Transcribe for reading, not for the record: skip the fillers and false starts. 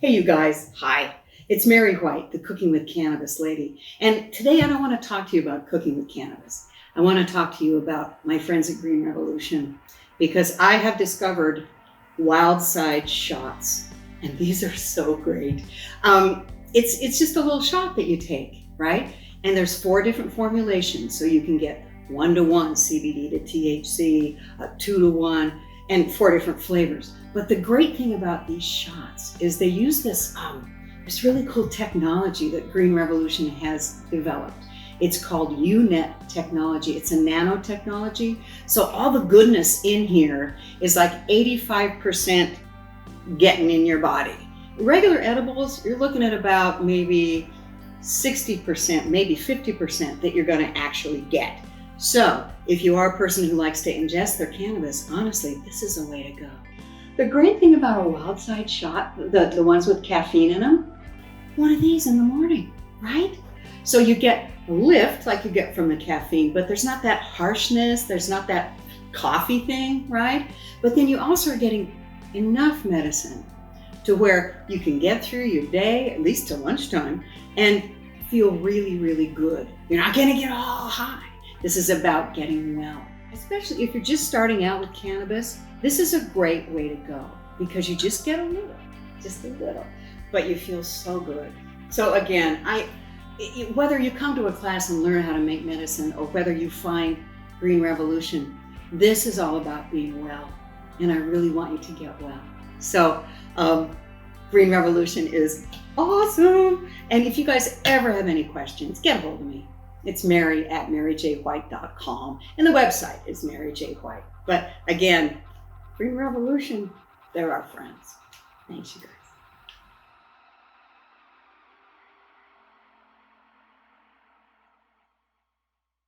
Hey you guys, hi. It's Mary White, the Cooking with Cannabis lady. And today I don't want to talk to you about cooking with cannabis. I want to talk to you about my friends at Green Revolution because I have discovered Wildside Shots. And these are so great. It's just a little shot that you take, right? And there's 4 different formulations. So you can get 1-to-1 CBD to THC, 2-to-1, and 4 different flavors. But the great thing about these shots is they use this really cool technology that Green Revolution has developed. It's called UNET Technology. It's a nanotechnology. So all the goodness in here is like 85% getting in your body. Regular edibles, you're looking at about maybe 60%, maybe 50% that you're going to actually get. So if you are a person who likes to ingest their cannabis, honestly, this is a way to go. The great thing about a Wildside shot, the ones with caffeine in them, one of these in the morning, right? So you get a lift like you get from the caffeine, but there's not that harshness, there's not that coffee thing, right? But then you also are getting enough medicine to where you can get through your day, at least to lunchtime, and feel really, really good. You're not gonna get all high. This is about getting well. Especially if you're just starting out with cannabis, this is a great way to go because you just get a little, but you feel so good. So again, whether you come to a class and learn how to make medicine or whether you find Green Revolution, this is all about being well. And I really want you to get well. So Green Revolution is awesome. And if you guys ever have any questions, get a hold of me. It's mary@maryjwhite.com, and the website is Mary J. White. But again, Green Revolution, they're our friends. Thanks, you guys.